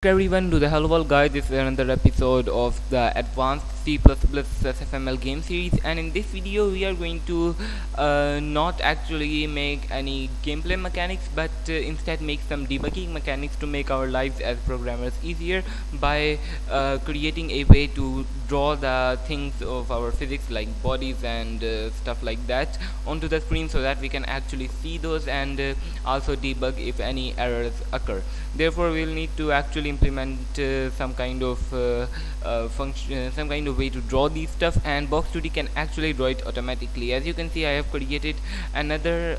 Everyone to the Hello World Guide. This is another episode of the Advanced C++ SFML game series, and in this video we are going to not actually make any gameplay mechanics, but instead make some debugging mechanics to make our lives as programmers easier by creating a way to draw the things of our physics like bodies and stuff like that onto the screen so that we can actually see those and also debug if any errors occur. Therefore we'll need to actually implement some kind of function, some kind of way to draw these stuff, and Box2D can actually draw it automatically. As you can see, I have created another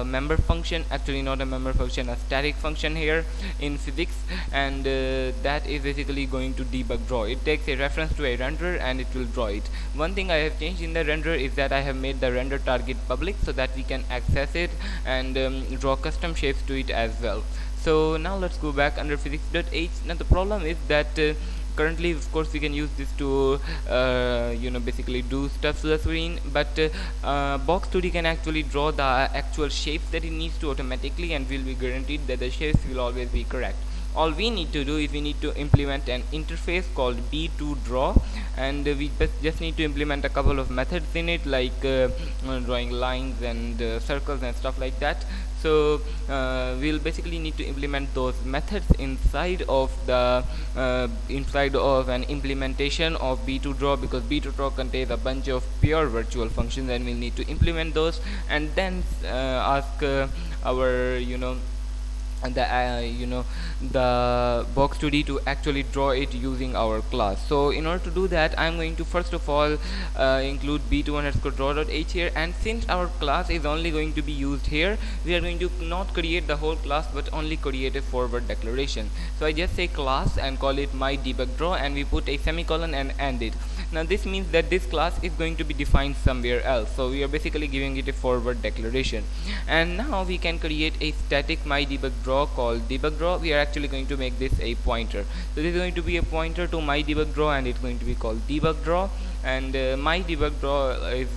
member function, actually not a member function, a static function here in physics, and that is basically going to debug draw. It takes a reference to a renderer and it will draw it. One thing I have changed in the renderer is that I have made the render target public so that we can access it and draw custom shapes to it as well. So now let's go back under physics.h. Now the problem is that currently of course we can use this to basically do stuff to the screen, but Box2D can actually draw the actual shapes that it needs to automatically, and will be guaranteed that the shapes will always be correct. All we need to do is we need to implement an interface called B2 Draw, and we just need to implement a couple of methods in it, like drawing lines and circles and stuff like that. So we'll basically need to implement those methods inside of the inside of an implementation of B2 Draw, because B2 Draw contains a bunch of pure virtual functions, and we'll need to implement those and then ask our the Box2D to actually draw it using our class. So in order to do that, I'm going to first of all include b2_draw.h here, and since our class is only going to be used here, we are going to not create the whole class but only create a forward declaration. So I just say class and call it my debug draw, and we put a semicolon and end it. Now this means that this class is going to be defined somewhere else, so we are basically giving it a forward declaration. And now we can create a static my debug draw called debug draw. We are actually going to make this a pointer, so this is going to be a pointer to my debug draw, and it's going to be called debug draw. And my debug draw is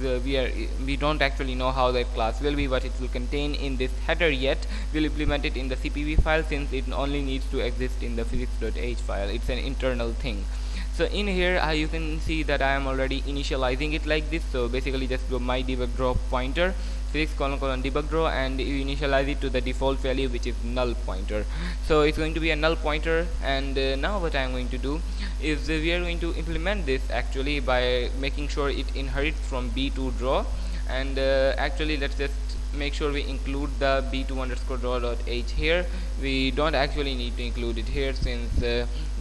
we don't actually know how that class will be, what it will contain in this header yet. We'll implement it in the cpp file, since it only needs to exist in the physics.h file. It's an internal thing. So in here you can see that I am already initializing it like this. So basically just go my debug draw pointer physics : debug draw, and you initialize it to the default value, which is null pointer. So it's going to be a null pointer. And now what I'm going to do is we are going to implement this actually by making sure it inherits from b2 draw. And actually let's just make sure we include the b2_draw.h here. We don't actually need to include it here, since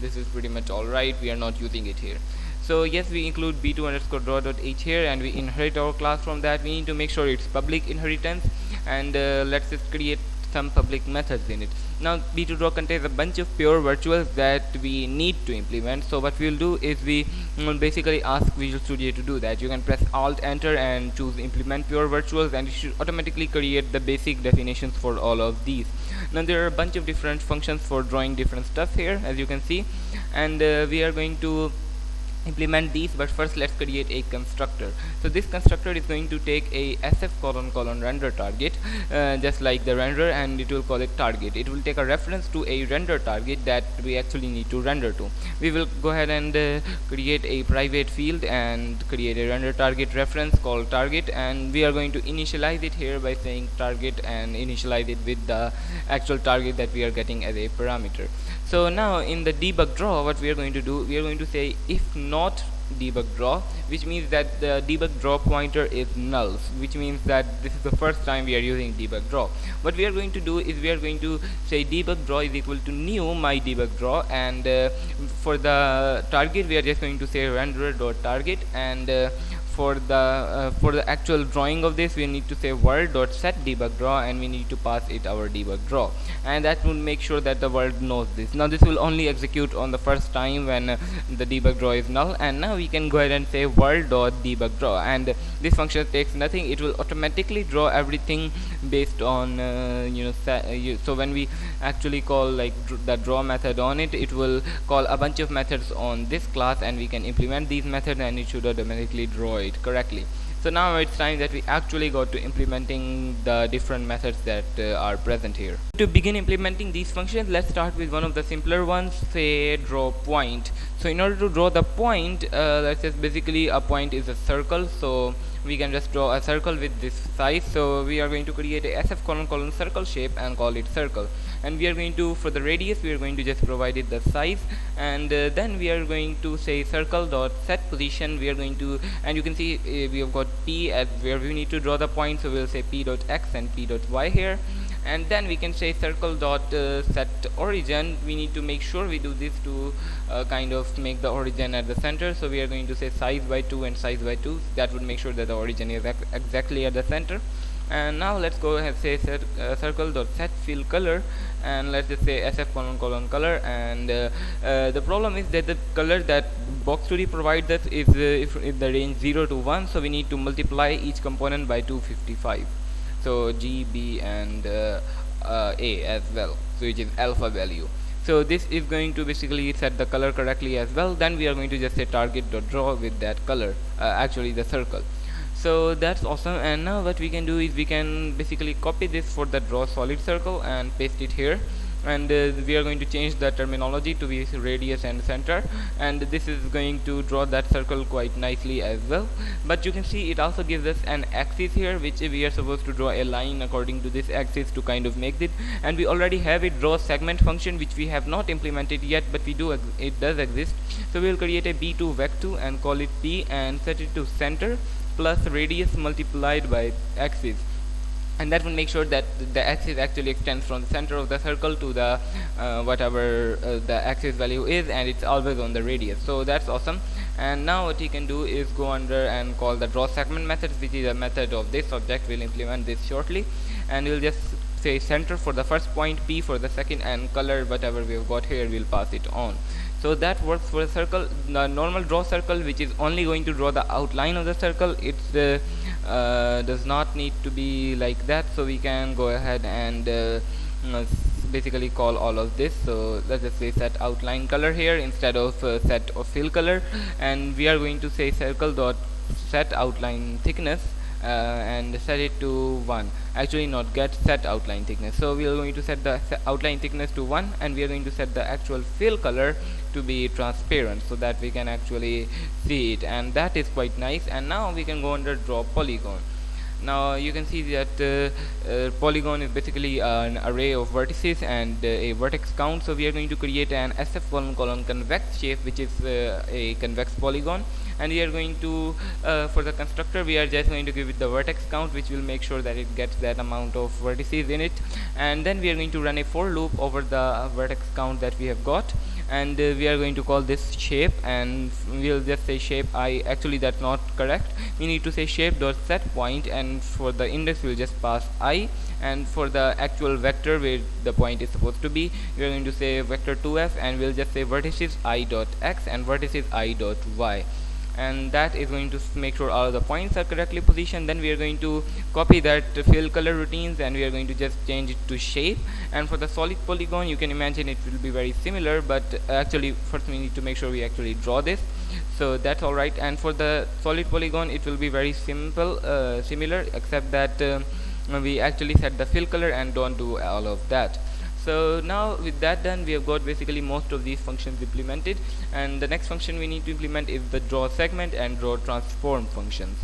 this is pretty much alright, we are not using it here. So yes, we include b2_draw.h here, and we inherit our class from that. We need to make sure it's public inheritance, and let's just create some public methods in it. Now b2draw contains a bunch of pure virtuals that we need to implement. So what we'll do is we will basically ask Visual Studio to do that. You can press alt enter and choose implement pure virtuals, and it should automatically create the basic definitions for all of these. Now there are a bunch of different functions for drawing different stuff here, as you can see, and we are going to implement these, but first let's create a constructor. So this constructor is going to take a render target, just like the renderer, and it will call it target. It will take a reference to a render target that we actually need to render to. We will go ahead and create a private field and create a render target reference called target, and we are going to initialize it here by saying target and initialize it with the actual target that we are getting as a parameter. So now in the debug draw, what we are going to do, we are going to say if not debug draw, which means that the debug draw pointer is null, which means that this is the first time we are using debug draw. What we are going to do is we are going to say debug draw is equal to new my debug draw, and for the target we are just going to say renderer.target, and for the actual drawing of this we need to say world.set debug draw, and we need to pass it our debug draw, and that will make sure that the world knows this. Now this will only execute on the first time when the debug draw is null, and now we can go ahead and say world.debug draw, and this function takes nothing. It will automatically draw everything based on so when we actually call like the draw method on it, it will call a bunch of methods on this class, and we can implement these methods and it should automatically draw it correctly. So now it's time that we actually got to implementing the different methods that are present here. To begin implementing these functions, let's start with one of the simpler ones, say draw point. So in order to draw the point, let's just basically a point is a circle, so we can just draw a circle with this size. So we are going to create a SF : circle shape and call it circle, and we are going to, for the radius, we are going to just provide it the size, and then we are going to say circle dot set position. We are going to, and you can see we have got p as where we need to draw the point, so we'll say p dot x and p dot y here. And then we can say circle dot set origin. We need to make sure we do this to kind of make the origin at the center, so we are going to say size by 2 and size by 2. That would make sure that the origin is exactly at the center. And now let's go ahead and say circle dot set fill color, and let's just say SF : color. And the problem is that the color that Box2D provides us is if the range 0 to 1, so we need to multiply each component by 255. So G, B, and A as well, so which is alpha value. So this is going to basically set the color correctly as well. Then we are going to just say target.draw with that color, actually the circle. So that's awesome. And now what we can do is we can basically copy this for the draw solid circle and paste it here, and we are going to change the terminology to be radius and center, and this is going to draw that circle quite nicely as well. But you can see it also gives us an axis here, which we are supposed to draw a line according to this axis to kind of make it. And we already have a draw segment function which we have not implemented yet, but we do it does exist. So we will create a b2 vec2 and call it p and set it to center plus radius multiplied by axis, and that will make sure that the axis actually extends from the center of the circle to the whatever the axis value is, and it's always on the radius. So that's awesome. And now what you can do is go under and call the draw segment method, which is a method of this object. We'll implement this shortly, and we'll just say center for the first point, p for the second, and color whatever we've got here we'll pass it on. So that works for a circle. The normal draw circle, which is only going to draw the outline of the circle, it does not need to be like that. So we can go ahead and basically call all of this. So let's just say set outline color here instead of set or fill color, and we are going to say circle dot set outline thickness and set it to 1. Actually not get set outline thickness. So we are going to set the outline thickness to 1, and we are going to set the actual fill color to be transparent so that we can actually see it, and that is quite nice. And now we can go under draw polygon. Now you can see that polygon is basically an array of vertices and a vertex count. So we are going to create an SF : convex shape, which is a convex polygon, and we are going to for the constructor we are just going to give it the vertex count, which will make sure that it gets that amount of vertices in it. And then we are going to run a for loop over the vertex count that we have got, and we are going to call this shape, and we'll just say shape I. Actually that's not correct, we need to say shape dot set point, and for the index we'll just pass I, and for the actual vector where the point is supposed to be, we are going to say vector 2f, and we'll just say vertices I dot x and vertices I dot y, and that is going to make sure all of the points are correctly positioned. Then we are going to copy that fill color routines, and we are going to just change it to shape. And for the solid polygon, you can imagine it will be very similar, but actually first we need to make sure we actually draw this. So that's alright. And for the solid polygon, it will be very simple, similar, except that we actually set the fill color and don't do all of that. So now with that done, we have got basically most of these functions implemented, and the next function we need to implement is the draw segment and draw transform functions.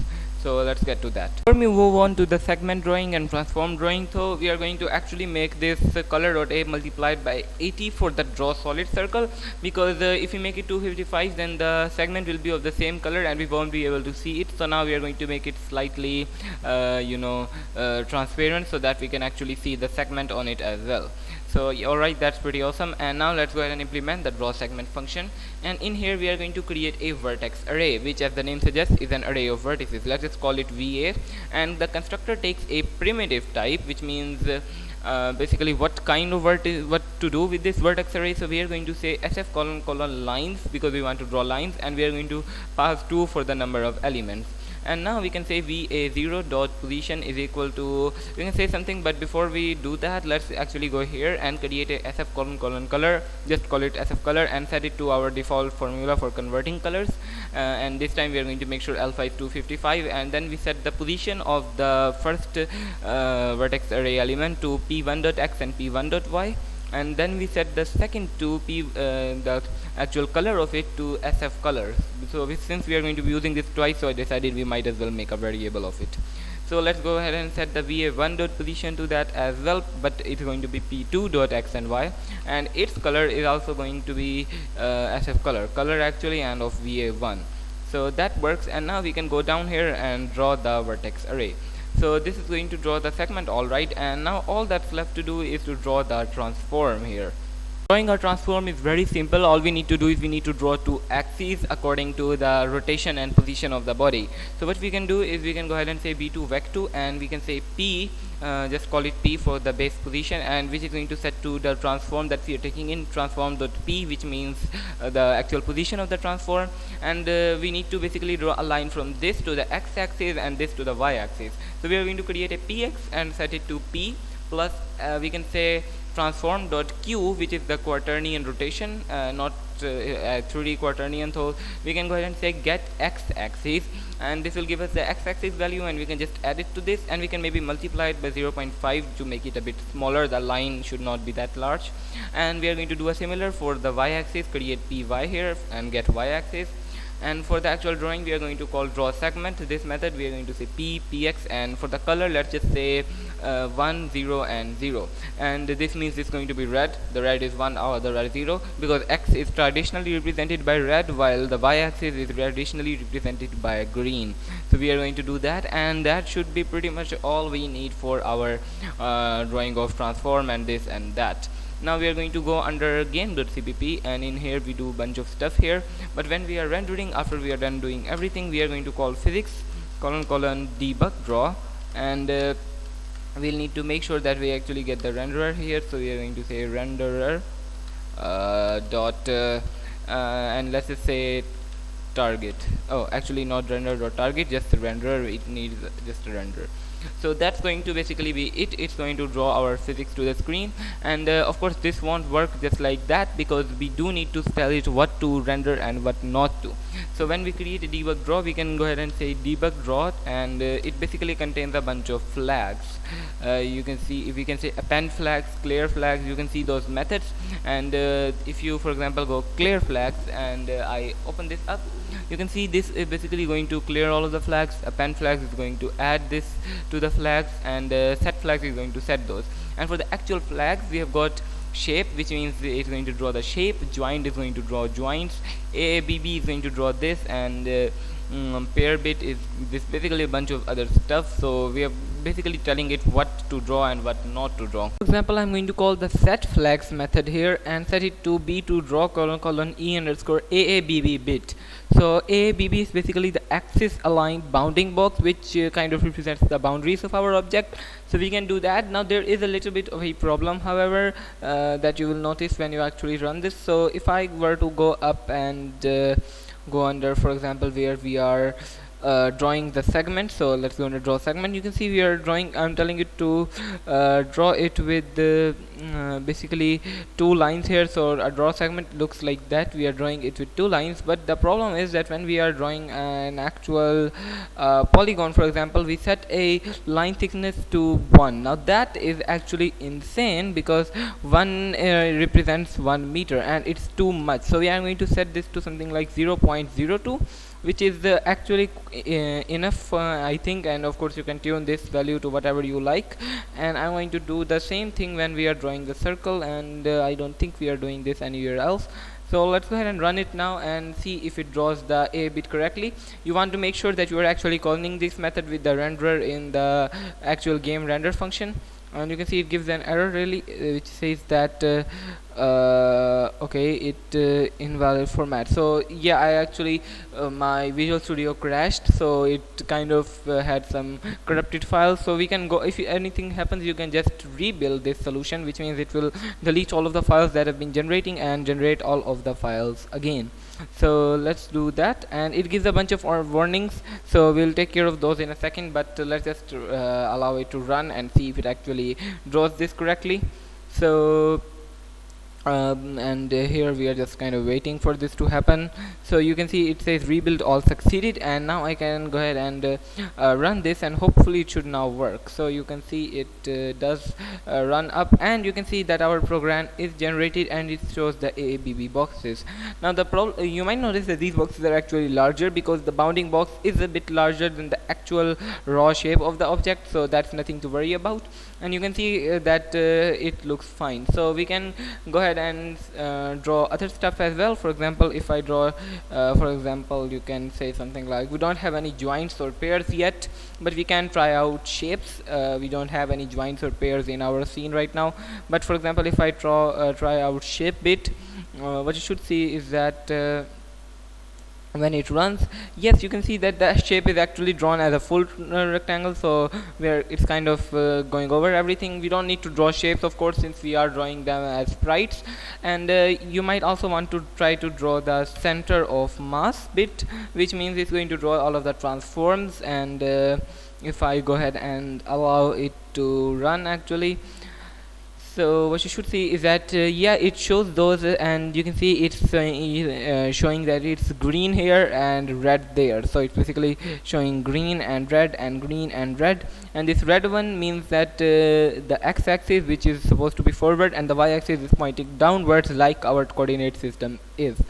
So let's get to that. Before we move on to the segment drawing and transform drawing, so we are going to actually make this color.a multiplied by 80 for the draw solid circle, because if we make it 255, then the segment will be of the same color and we won't be able to see it. So now we are going to make it slightly transparent so that we can actually see the segment on it as well. So alright, that's pretty awesome. And now let's go ahead and implement the draw segment function, and in here we are going to create a vertex array, which as the name suggests is an array of vertices. Let's just call it VA, and the constructor takes a primitive type, which means basically what kind of what to do with this vertex array. So we are going to say SF : lines, because we want to draw lines, and we are going to pass 2 for the number of elements. and now we can say va0 dot position is equal to, we can say something, but before we do that, let's actually go here and create a sf color. Just call it sf color and set it to our default formula for converting colors, and this time we are going to make sure alpha is 255, and then we set the position of the first vertex array element to p1.x and p1.y, and then we set the second to the actual color of it to sf color. So since we are going to be using this twice, so I decided we might as well make a variable of it. So let's go ahead and set the va1 dot position to that as well, but it's going to be p2 dot x and y, and its color is also going to be sf color actually, and of va1. So that works, and now we can go down here and draw the vertex array. So this is going to draw the segment, alright, and now all that's left to do is to draw the transform here. Drawing a transform is very simple. All we need to do is we need to draw two axes according to the rotation and position of the body. So what we can do is we can go ahead and say b2 vec2, and we can say p, just call it p for the base position, and which is going to set to the transform that we are taking in, transform.p, which means the actual position of the transform, and we need to basically draw a line from this to the x-axis and this to the y-axis. So we are going to create a px and set it to p plus we can say transform.q, which is the quaternion rotation, not 3D quaternion. So we can go ahead and say get x-axis, and this will give us the x-axis value, and we can just add it to this, and we can maybe multiply it by 0.5 to make it a bit smaller. The line should not be that large, and we are going to do a similar for the y-axis, create py here and get y-axis. And for the actual drawing, we are going to call draw segment. This method we are going to say px, and for the color, let's just say 1, 0 and 0, and this means it's going to be red. The red is 1 or the red is 0, because x is traditionally represented by red, while the y-axis is traditionally represented by green. So we are going to do that, and that should be pretty much all we need for our drawing of transform and this and that. Now we are going to go under game.cpp, and in here we do a bunch of stuff here, but when we are rendering, after we are done doing everything, we are going to call physics : debug draw, and we'll need to make sure that we actually get the renderer here. So we are going to say renderer and let's just say target. Oh, actually not render dot target, just the renderer. It needs just a render. So that's going to basically be it. It's going to draw our physics to the screen, and of course this won't work just like that, because we do need to tell it what to render and what not to. So when we create a debug draw, we can go ahead and say debug draw, and it basically contains a bunch of flags. You can see, if we can say append flags, clear flags, you can see those methods. And if you, for example, go clear flags, and I open this up, you can see this is basically going to clear all of the flags. Append flags is going to add this to the flags, and set flags is going to set those. And for the actual flags, we have got shape, which means it's going to draw the shape. Joint is going to draw joints. AABB is going to draw this, and pair bit is this, basically a bunch of other stuff. So we are basically telling it what to draw and what not to draw. For example, I'm going to call the set flags method here and set it to b to draw : e underscore AABB bit. So AABB is basically the axis aligned bounding box, which kind of represents the boundaries of our object. So we can do that. Now there is a little bit of a problem, however, that you will notice when you actually run this. So if I were to go up and go under, for example, where we are drawing the segment, so let's go under draw segment. You can see we are drawing, I'm telling it to draw it with basically 2 lines here. So a draw segment looks like that. We are drawing it with 2 lines, but the problem is that when we are drawing an actual polygon, for example, we set a line thickness to 1. Now that is actually insane, because 1 represents 1 meter, and it's too much. So we are going to set this to something like 0.02, which is actually enough, I think. And of course you can tune this value to whatever you like, and I'm going to do the same thing when we are drawing the circle, and I don't think we are doing this anywhere else. So let's go ahead and run it now and see if it draws the A bit correctly. You want to make sure that you are actually calling this method with the renderer in the actual game render function, and you can see it gives an error really, which says that okay, it invalid format. So yeah, I actually my Visual Studio crashed, so it kind of had some corrupted files. So we can go, if anything happens, you can just rebuild this solution, which means it will delete all of the files that have been generating and generate all of the files again. So let's do that, and it gives a bunch of warnings, so we'll take care of those in a second, but let's just allow it to run and see if it actually draws this correctly. So and here we are just kind of waiting for this to happen. So you can see it says rebuild all succeeded, and now I can go ahead and run this, and hopefully it should now work. So you can see it does run up, and you can see that our program is generated and it shows the AABB boxes. Now the problem, you might notice that these boxes are actually larger because the bounding box is a bit larger than the actual raw shape of the object, so that's nothing to worry about. And you can see that it looks fine. So we can go ahead and draw other stuff as well. For example, if I draw for example, you can say something like, we don't have any joints or pairs yet, but we can try out shapes. We don't have any joints or pairs in our scene right now, but for example, if I try out shape bit, what you should see is that when it runs, yes, you can see that the shape is actually drawn as a full rectangle, so where it's kind of going over everything. We don't need to draw shapes, of course, since we are drawing them as sprites. And you might also want to try to draw the center of mass bit, which means it's going to draw all of the transforms. And if I go ahead and allow it to run, actually, so what you should see is that yeah, it shows those, and you can see it's showing that it's green here and red there. So it's basically showing green and red and green and red, and this red one means that the x-axis, which is supposed to be forward, and the y-axis is pointing downwards like our coordinate system is.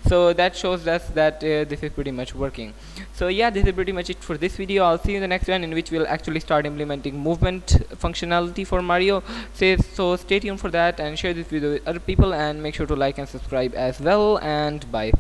So that shows us that this is pretty much working. So yeah, this is pretty much it for this video. I'll see you in the next one, in which we'll actually start implementing movement functionality for Mario. So stay tuned for that, and share this video with other people, and make sure to like and subscribe as well, and bye.